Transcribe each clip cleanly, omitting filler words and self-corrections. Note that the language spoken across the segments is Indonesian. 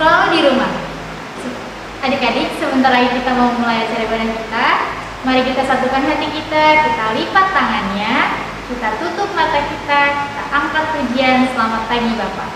selalu di rumah. Adik-adik, sebentar lagi kita mau mulai acara ibadah kita. Mari kita satukan hati kita lipat tangannya, kita tutup mata kita angkat pujian selamat pagi Bapak.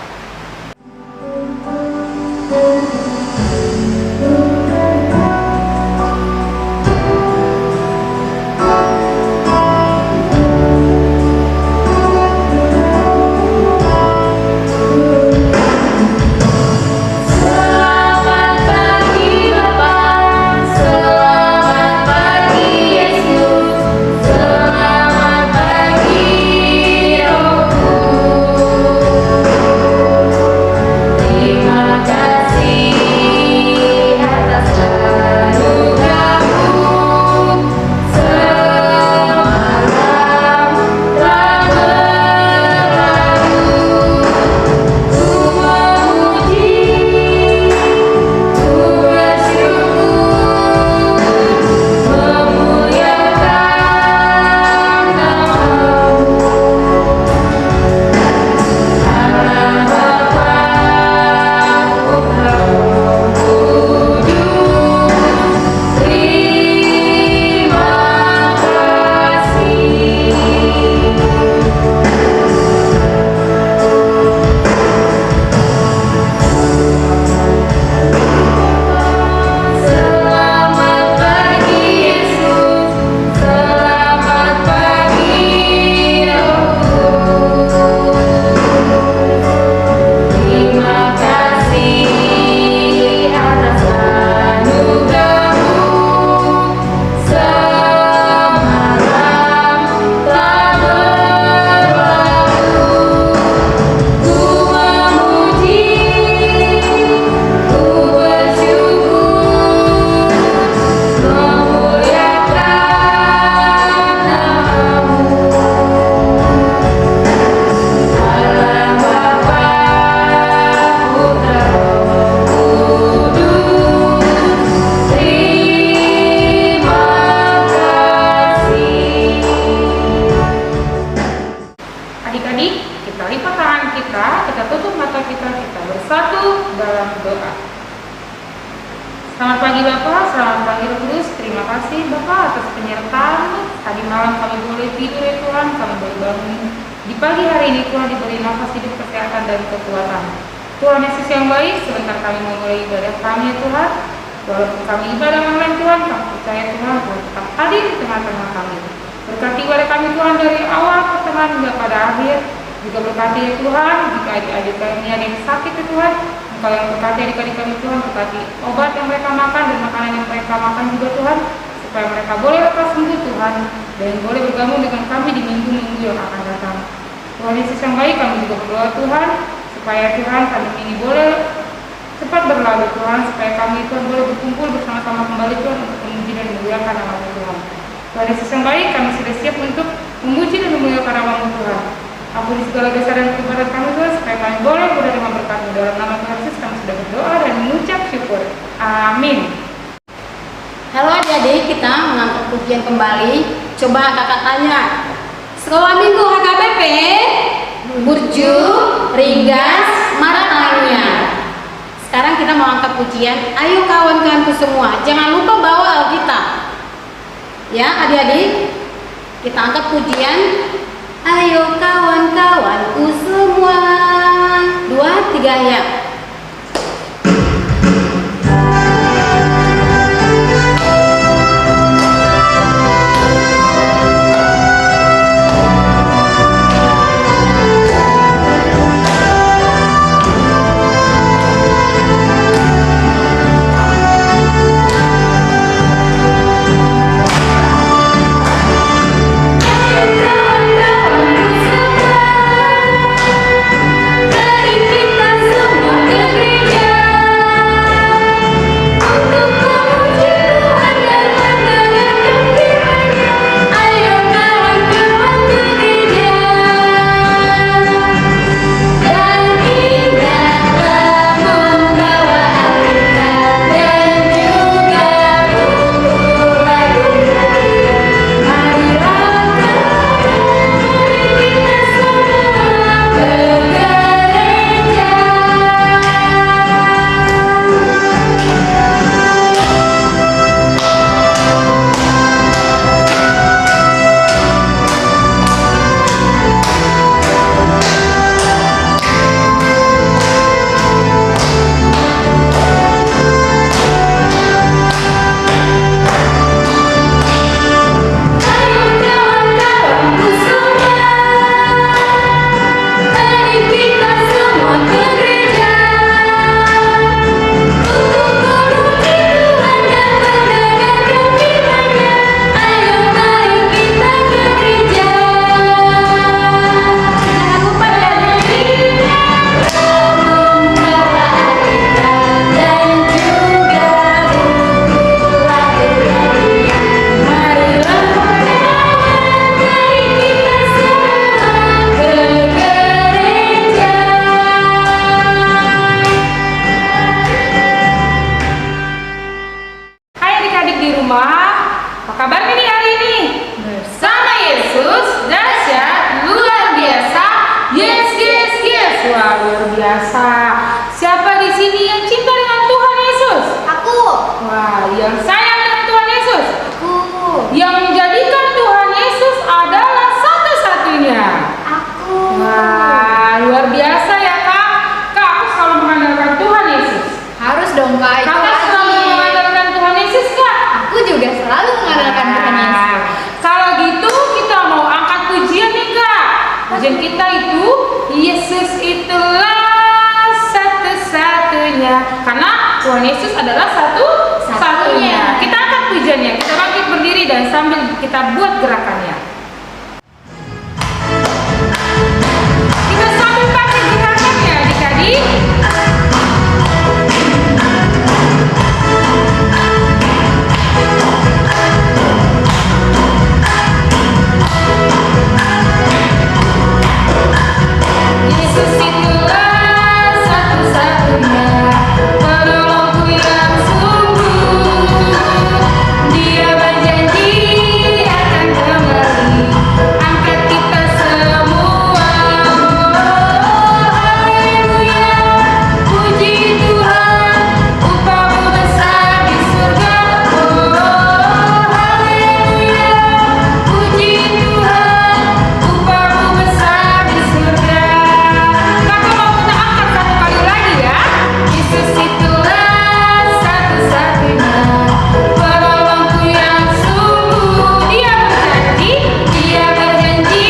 Selamat pagi Bapak, selamat pagi Roh Kudus. Terima kasih Bapak atas penyertaan. Tadi malam kami boleh tidur ya Tuhan, kami boleh bangun di pagi hari ini Tuhan, diberi nafas hidup, kesehatan dan kekuatan. Tuhan Yesus yang baik, sebentar kami mau mulai ibadah kami ya Tuhan. Walaupun kami ibadah online Tuhan, kami percaya Tuhan Tuhan tetap hadir di tengah-tengah kami. Berkati ibadah kami Tuhan dari awal ke tengah hingga pada akhir. Juga berkati ya Tuhan, jika adik-adik kami ada yang sakit ya Tuhan, Engkau yang berkati adik-adik kami Tuhan, berkati obat yang mereka makan dan makanan yang mereka makan juga Tuhan, supaya mereka boleh lekas sembuh Tuhan, dan boleh bergabung dengan kami di minggu-minggu yang akan datang. Tuhan Yesus yang baik, kami juga berdoa Tuhan, supaya Tuhan pandemi ini boleh cepat berlalu Tuhan, supaya kami Tuhan boleh berkumpul bersama-sama kembali Tuhan untuk memuji dan memuliakan nama Tuhan. Tuhan Yesus yang baik, kami sudah siap untuk memuji dan memuliakan nama Tuhan. Ampuni segala dosa dan perbuatan kami Tuhan, supaya kami boleh menerima berkat-Mu. Dalam nama Tuhan Yesus kami sudah berdoa dan mengucap syukur. Amin. Halo adik-adik, kita mengangkat pujian kembali. Coba kakak tanya, sekolah minggu HKBP, Burju, Ringgas, Maratanya. Sekarang kita mau angkat pujian. Ayo kawan-kawanku semua, jangan lupa bawa Alkitab. Ya adik-adik, kita angkat pujian. Ayo kawan-kawanku semua, 2, 3 ya. Mari kita semua hadirnya, karena Tuhan Yesus adalah satu-satunya. Kita angkat pujiannya, kita bangkit berdiri dan sambil kita buat gerakannya. Kita sambil pakai gerakannya adik-adik. Yesus itulah satu-satunya penolongku yang sungguh. Dia berjanji akan kembali angkat kita semua. Oh, haleluya, puji Tuhan, upahmu besar di surga. Oh, haleluya, puji Tuhan, upahmu besar di surga. Kakak mau kita angkat satu kali lagi ya. Yesus itulah satu-satunya penolongku yang sungguh. Dia berjanji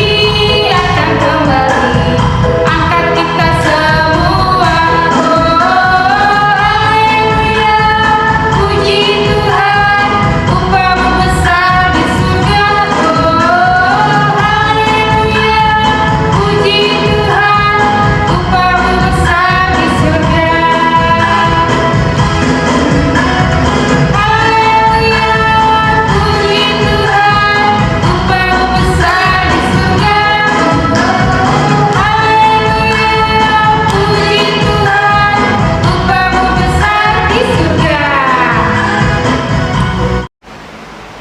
akan kembali angkat kita semua. Oh, haleluya, puji Tuhan, upahmu besar di surga. Oh, haleluya, puji Tuhan, upahmu besar di surga. Haleluya, puji Tuhan, upahmu besar di surga. Haleluya, puji Tuhan, upahmu besar di surga.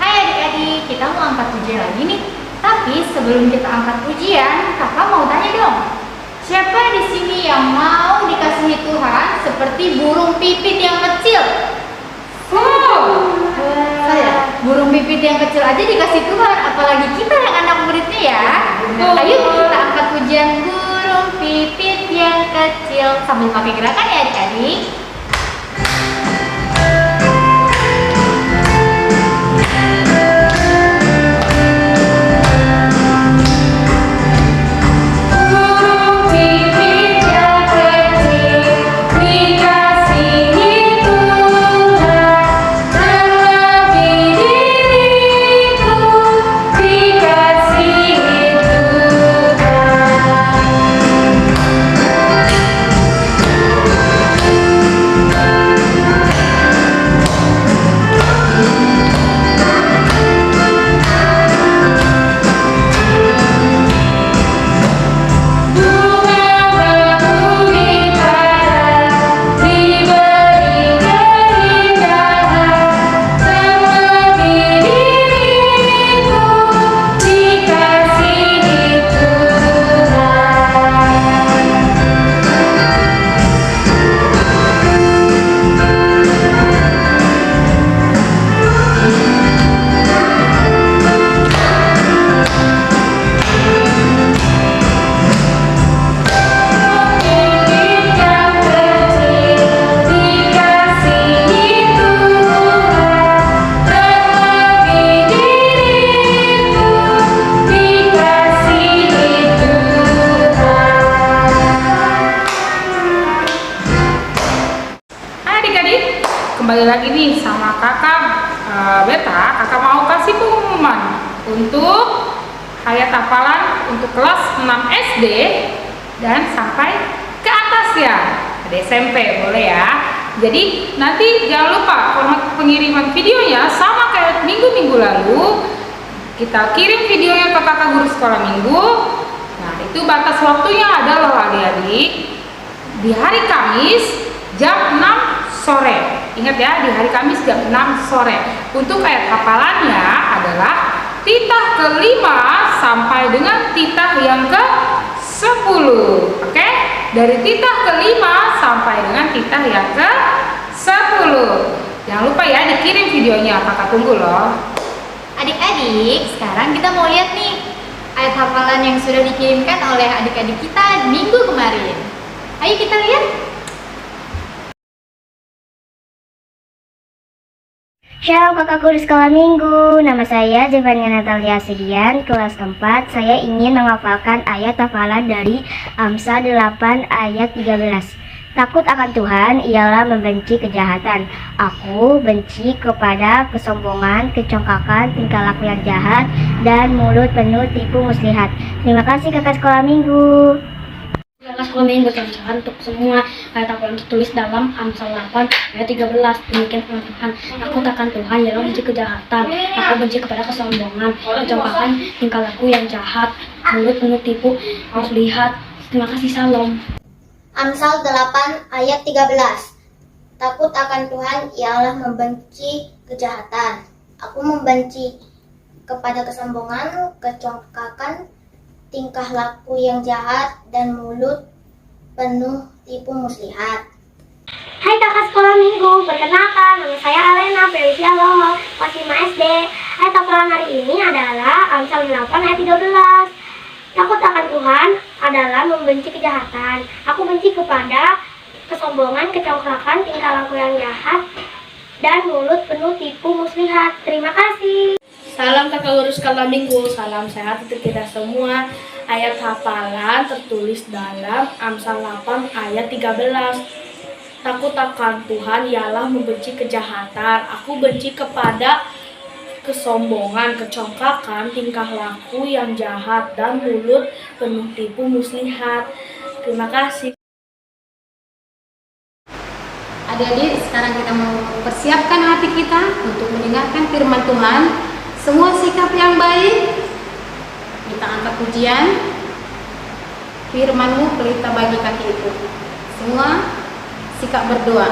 Hai adik-adik, kita mau angkat pujian lagi nih. Tapi sebelum kita angkat pujian, kakak mau tanya dong. Siapa di sini yang mau dikasihi Tuhan seperti burung pipit yang kecil? Saya, burung pipit yang kecil aja dikasih Tuhan, apalagi kita yang anak muridnya ya. Ayo kita angkat pujian burung pipit yang kecil sambil pakai gerakan ya adik-adik. Burung pipit yang kecil dikasihi Tuhan, terlebih diriku dikasihi kembali lagi nih sama kakak Beta. Kakak mau kasih pengumuman untuk hayat hafalan untuk kelas 6 SD dan sampai ke atas ya, ada SMP boleh ya. Jadi nanti jangan lupa format pengiriman videonya sama kayak minggu-minggu lalu. Kita kirim videonya ke kakak guru sekolah minggu. Nah itu batas waktunya adalah adik-adik di hari Kamis jam 6 sore. Ingat ya, di hari Kamis jam 6 sore. Untuk ayat hafalannya adalah titah ke-5 sampai dengan titah yang ke-10. Oke? Dari titah ke-5 sampai dengan titah yang ke-10. Jangan lupa ya dikirim videonya, kakak tunggu loh. Adik-adik, sekarang kita mau lihat nih ayat hafalan yang sudah dikirimkan oleh adik-adik kita minggu kemarin. Ayo kita lihat. Shalom kakak guru sekolah minggu, nama saya Zevania Natalia Sidian, kelas 4. Saya ingin menghafalkan ayat hafalan dari Amsal 8 ayat 13. Takut akan Tuhan ialah membenci kejahatan. Aku benci kepada kesombongan, kecongkakan, tingkah laku yang jahat, dan mulut penuh tipu muslihat. Terima kasih kakak sekolah minggu. Kakak sekolah minggu Tuhan untuk semua ayat Al-Quran tertulis dalam Amsal 8 ayat 13. Demikian firman Tuhan. Aku takkan Tuhan ialah benci kejahatan. Aku benci kepada kesombongan, kecongkakan, tingkah laku yang jahat, mulut penuh tipu muslihat. Terima kasih, salam. Amsal 8 ayat 13. Takut akan Tuhan ialah membenci kejahatan. Aku membenci kepada kesombongan, kecongkakan, tingkah laku yang jahat, dan mulut penuh tipu muslihat. Hai kakak sekolah minggu, perkenalkan nama saya Alena Felicia Loho, kelas 5 SD. Ayat Al-Quran hari ini adalah Amsal 8 ayat 13. Takut akan Tuhan adalah membenci kejahatan. Aku benci kepada kesombongan, kecongkakan, tingkah laku yang jahat, dan mulut penuh tipu muslihat. Terima kasih. Salam kakak guru sekolah minggu, salam sehat untuk kita semua. Ayat hafalan tertulis dalam Amsal 8 ayat 13. Takut akan Tuhan ialah membenci kejahatan. Aku benci kepada kesombongan, kecongkakan, tingkah laku yang jahat, dan mulut penuh tipu muslihat. Terima kasih. Adik-adik, sekarang kita mau persiapkan hati kita untuk mendengarkan firman Tuhan. Semua sikap yang baik, kita angkat pujian. Firman-Mu pelita bagi kakiku. Semua sikap berdoa.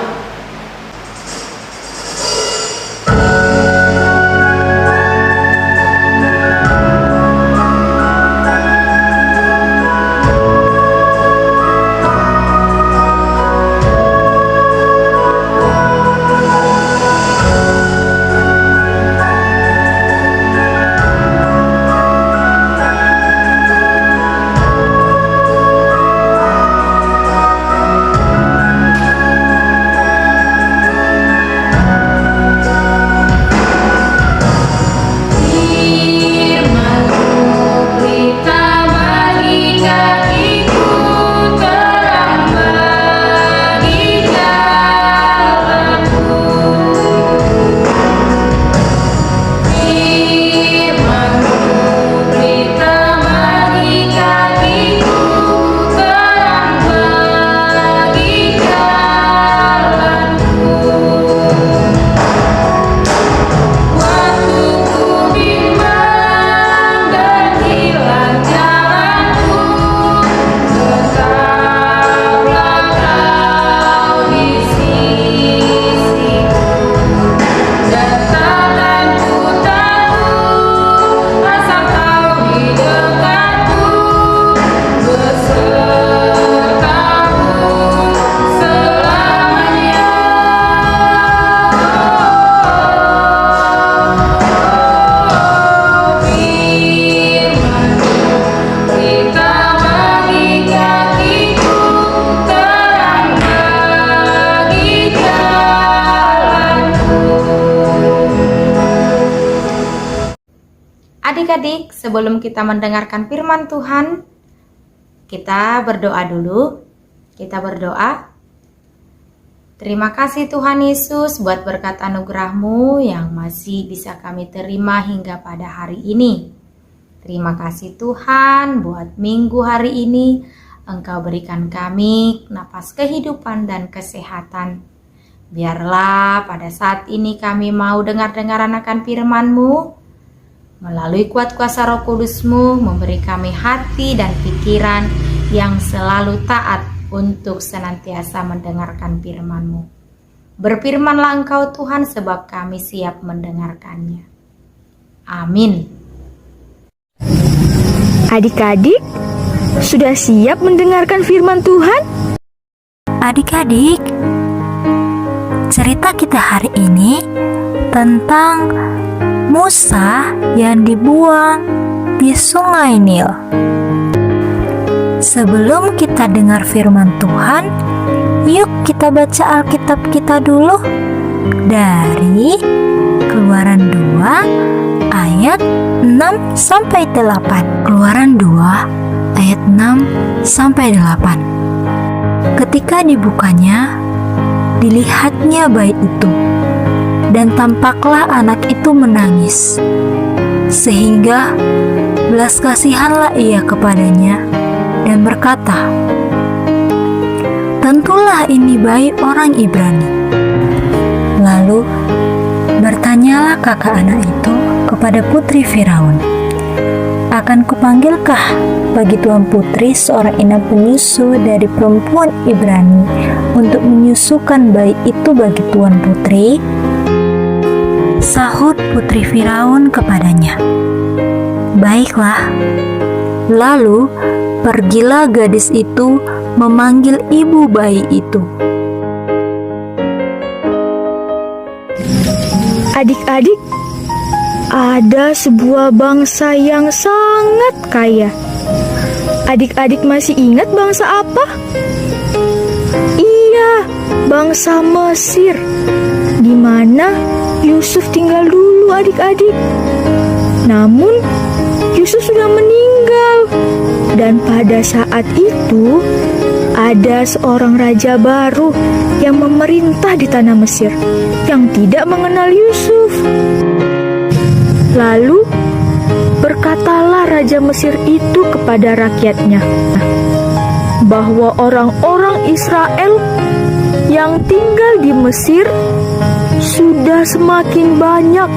Adik-adik, sebelum kita mendengarkan firman Tuhan, kita berdoa dulu. Kita berdoa. Terima kasih Tuhan Yesus buat berkat anugerah-Mu yang masih bisa kami terima hingga pada hari ini. Terima kasih Tuhan buat minggu hari ini. Engkau berikan kami napas kehidupan dan kesehatan. Biarlah pada saat ini kami mau dengar-dengaran akan firman-Mu. Melalui kuat kuasa Roh Kudus-Mu memberi kami hati dan pikiran yang selalu taat untuk senantiasa mendengarkan firman-Mu. Berfirmanlah Engkau Tuhan sebab kami siap mendengarkannya. Amin. Adik-adik, sudah siap mendengarkan firman Tuhan? Adik-adik, cerita kita hari ini tentang Musa yang dibuang di Sungai Nil. Sebelum kita dengar firman Tuhan, yuk kita baca Alkitab kita dulu dari Keluaran 2 ayat 6 sampai 8. Keluaran 2 ayat 6 sampai 8. Ketika dibukanya, dilihatnya bayi itu, dan tampaklah anak itu menangis. Sehingga belas kasihanlah ia kepadanya dan berkata, "Tentulah ini bayi orang Ibrani." Lalu bertanyalah kakak anak itu kepada putri Firaun, "Akan kupanggilkah bagi tuan putri seorang inang penyusu dari perempuan Ibrani untuk menyusukan bayi itu bagi tuan putri?" Sahut putri Firaun kepadanya, "Baiklah." Lalu pergilah gadis itu memanggil ibu bayi itu. Adik-adik, ada sebuah bangsa yang sangat kaya. Adik-adik masih ingat bangsa apa? Iya, bangsa Mesir, di mana Yusuf tinggal dulu adik-adik. Namun, Yusuf sudah meninggal. Dan pada saat itu, ada seorang raja baru yang memerintah di tanah Mesir yang tidak mengenal Yusuf. Lalu berkatalah raja Mesir itu kepada rakyatnya bahwa orang-orang Israel yang tinggal di Mesir sudah semakin banyak.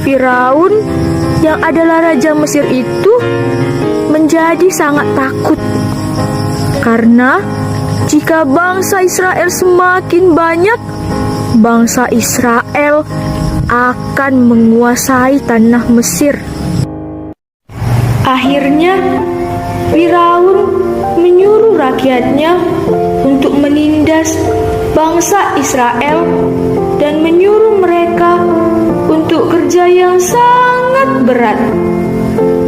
Firaun yang adalah raja Mesir itu menjadi sangat takut, karena jika bangsa Israel semakin banyak, bangsa Israel akan menguasai tanah Mesir. Akhirnya Firaun menyuruh rakyatnya untuk menindas bangsa Israel dan menyuruh mereka untuk kerja yang sangat berat.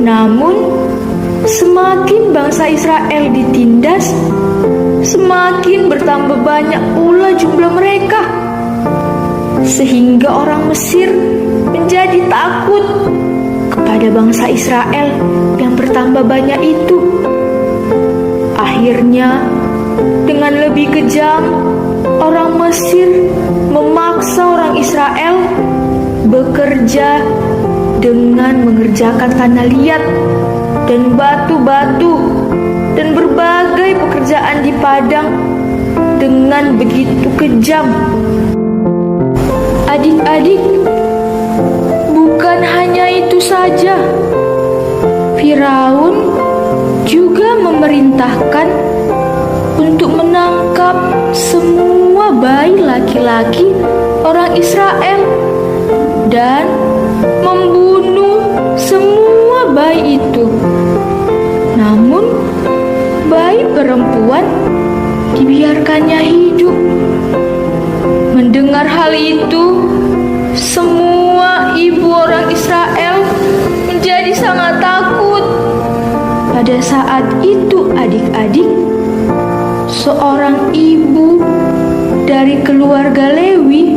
Namun semakin bangsa Israel ditindas, semakin bertambah banyak pula jumlah mereka, sehingga orang Mesir menjadi takut kepada bangsa Israel yang bertambah banyak itu. Akhirnya, dengan lebih kejam, orang Mesir memaksa orang Israel bekerja dengan mengerjakan tanah liat dan batu-batu dan berbagai pekerjaan di padang dengan begitu kejam. Adik-adik, bukan hanya itu saja. Firaun juga memerintahkan untuk menangkap semua bayi laki-laki orang Israel dan membunuh semua bayi itu. Namun, bayi perempuan dibiarkannya hidup. Mendengar hal itu, semua ibu orang Israel menjadi sangat takut. Pada saat itu adik-adik, seorang ibu dari keluarga Lewi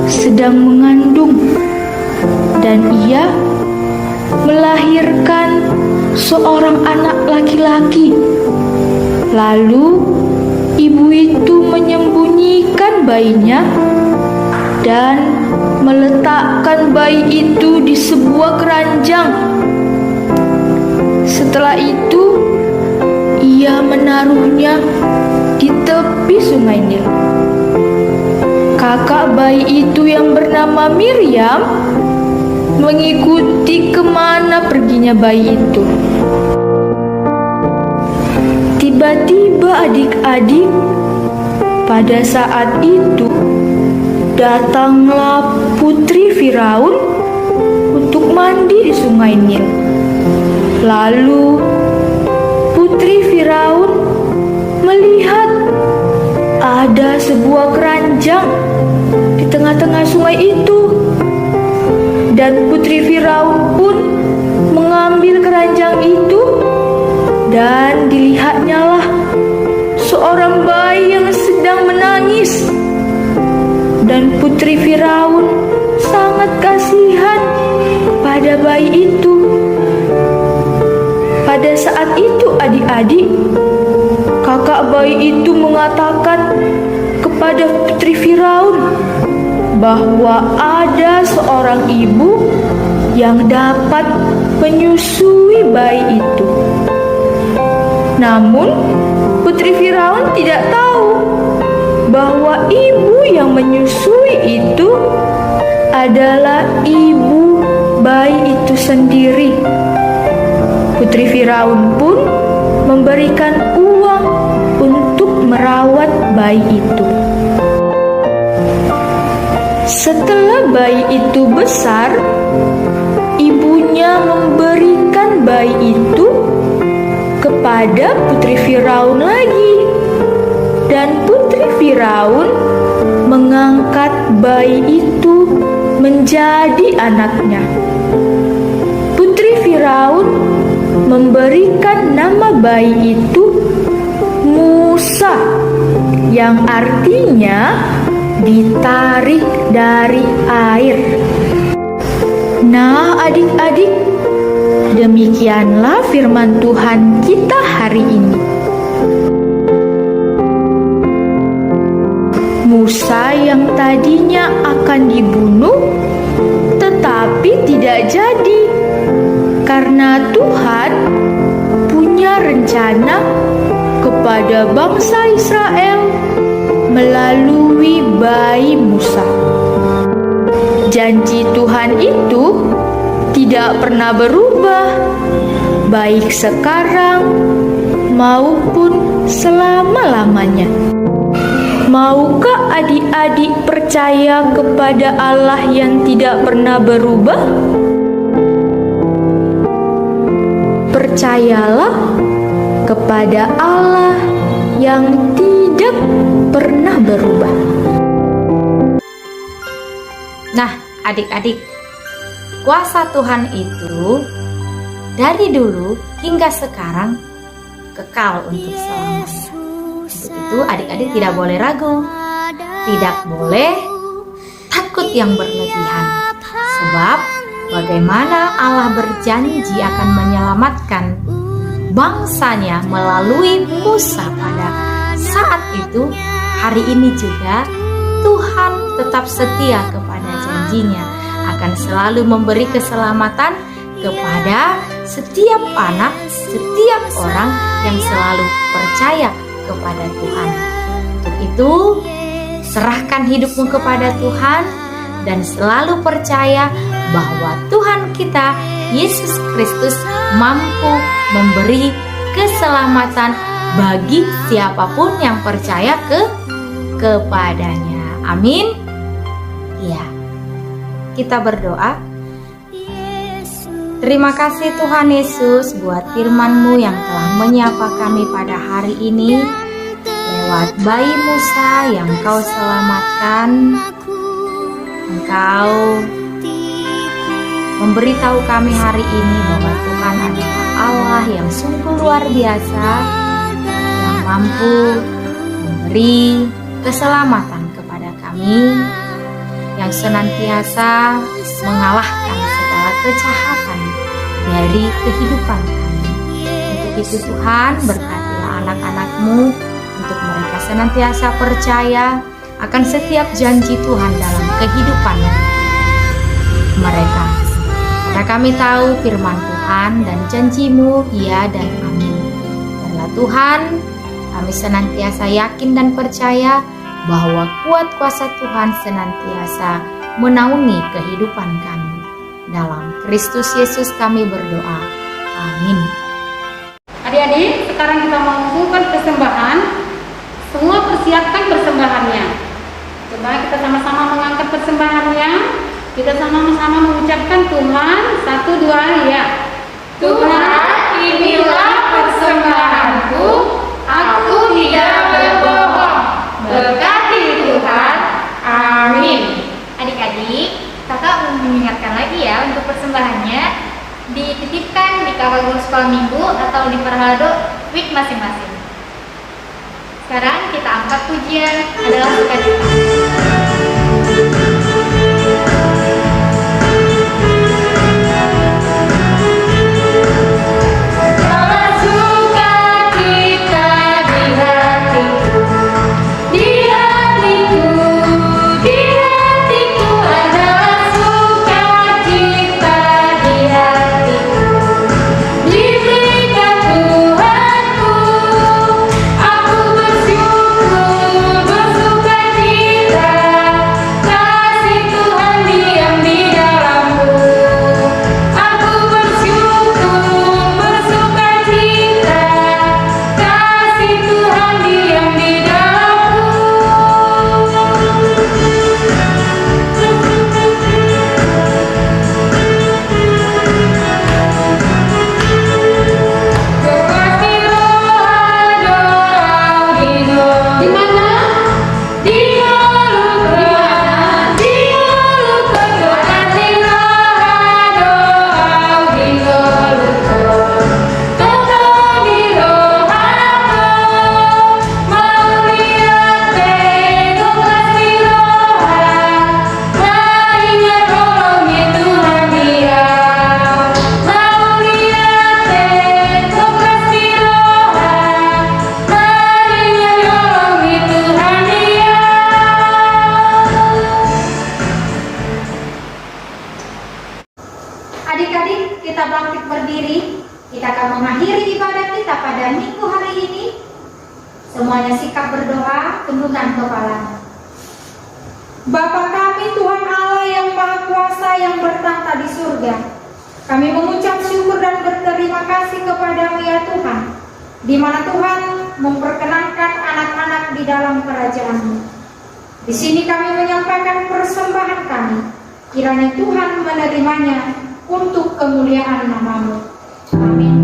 sedang mengandung dan ia melahirkan seorang anak laki-laki. Lalu ibu itu menyembunyikan bayinya dan meletakkan bayi itu di sebuah keranjang. Setelah itu, ia menaruhnya di tepi sungai Nil. Kakak bayi itu yang bernama Miriam mengikuti kemana perginya bayi itu. Tiba-tiba adik-adik, pada saat itu datanglah putri Firaun untuk mandi di sungai Nil. Lalu putri Firaun melihat ada sebuah keranjang di tengah-tengah sungai itu. Dan putri Firaun pun mengambil keranjang itu dan dilihatnya lah seorang bayi yang sedang menangis. Dan putri Firaun sangat kasihan pada bayi itu. Pada saat itu adik-adik, kakak bayi itu mengatakan kepada putri Firaun bahwa ada seorang ibu yang dapat menyusui bayi itu. Namun, putri Firaun tidak tahu bahwa ibu yang menyusui itu adalah ibu bayi itu sendiri. Putri Firaun pun memberikan uang untuk merawat bayi itu. Setelah bayi itu besar, ibunya memberikan bayi itu kepada putri Firaun lagi, dan putri Firaun mengangkat bayi itu menjadi anaknya. Putri Firaun memberikan nama bayi itu Musa, yang artinya ditarik dari air. Nah, adik-adik, demikianlah firman Tuhan kita hari ini. Musa yang tadinya akan dibunuh, tetapi tidak jadi, karena Tuhan punya rencana kepada bangsa Israel melalui bayi Musa. Janji Tuhan itu tidak pernah berubah, baik sekarang maupun selama-lamanya. Maukah adik-adik percaya kepada Allah yang tidak pernah berubah? Percayalah kepada Allah yang tidak pernah berubah. Nah, adik-adik, kuasa Tuhan itu dari dulu hingga sekarang kekal untuk selamanya. Untuk itu adik-adik tidak boleh ragu, tidak boleh takut yang berlebihan. Sebab bagaimana Allah berjanji akan menyelamatkan bangsanya melalui Musa pada saat itu, hari ini juga Tuhan tetap setia kepada janjinya, akan selalu memberi keselamatan kepada setiap anak, setiap orang yang selalu percaya kepada Tuhan. Untuk itu, serahkan hidupmu kepada Tuhan dan selalu percaya bahwa Tuhan kita, Yesus Kristus, mampu memberi keselamatan bagi siapapun yang percaya kepadanya. Amin. Ya, kita berdoa. Terima kasih Tuhan Yesus buat firman-Mu yang telah menyapa kami pada hari ini. Lewat bayi Musa yang Kau selamatkan, Engkau memberitahu kami hari ini bahwa Tuhan adalah Allah yang sungguh luar biasa, yang mampu memberi keselamatan kepada kami, yang senantiasa mengalahkan segala kejahatan dari kehidupan kami. Untuk itu Tuhan, berkatilah anak-anak-Mu untuk mereka senantiasa percaya akan setiap janji Tuhan dalam kehidupan mereka. Karena kami tahu firman Tuhan dan janji-Mu ya dan amin. Karena Tuhan, kami senantiasa yakin dan percaya bahwa kuat kuasa Tuhan senantiasa menaungi kehidupan kami. Dalam Kristus Yesus kami berdoa. Amin. Adik-adik, sekarang kita mengumpulkan persembahan. Semua persiapkan persembahannya. Coba kita sama-sama mengangkat persembahannya. Kita sama-sama mengucapkan Tuhan, 1, 2, ya. Tuhan, inilah persembahanku, aku tidak berbohong. Berkati Tuhan, amin. Adik-adik, kakak mau mengingatkan lagi ya untuk persembahannya dititipkan di kawal sekolah minggu atau di Parhalado week masing-masing. Sekarang kita angkat pujian adalah sukacita. Sukacita di Semuanya sikap berdoa, tundukkan kepala. Bapa kami Tuhan Allah yang Maha Kuasa yang bertahta di surga, kami mengucap syukur dan berterima kasih kepadamu ya Tuhan, di mana Tuhan memperkenankan anak-anak di dalam kerajaan-Mu. Di sini kami menyampaikan persembahan kami, kiranya Tuhan menerimanya untuk kemuliaan nama-Mu. Amin.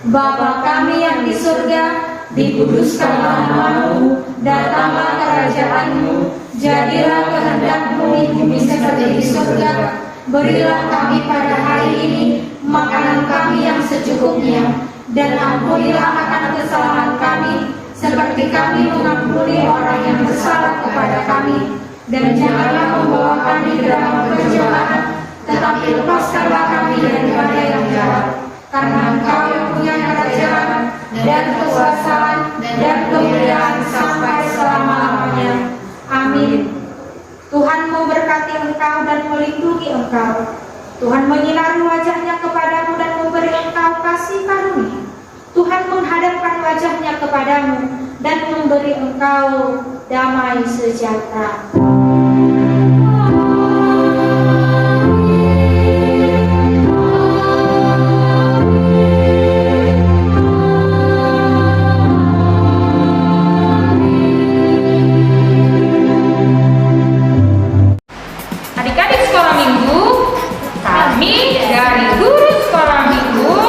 Bapa kami yang di surga, dikuduskanlah nama-Mu, datanglah kerajaan-Mu, jadilah kehendak-Mu di bumi seperti di surga. Berilah kami pada hari ini makanan kami yang secukupnya, dan ampunilah akan kesalahan kami, seperti kami mengampuni orang yang bersalah kepada kami. Dan janganlah membawa kami ke dalam pencobaan, tetapi lepaskanlah kami daripada yang jahat. Karena Engkau yang punya kerajaan dan kekuasaan dan kemuliaan sampai selama-lamanya. Amin. Tuhan memberkati engkau dan melindungi engkau. Tuhan menyinari wajahnya kepadamu dan memberi engkau kasih karunia. Tuhan menghadapkan wajahnya kepadamu dan memberi engkau damai sejahtera. Adik-adik sekolah minggu, kami dari guru sekolah minggu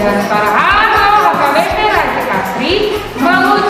dan para halo HKBP Raja Kasri mengucapkan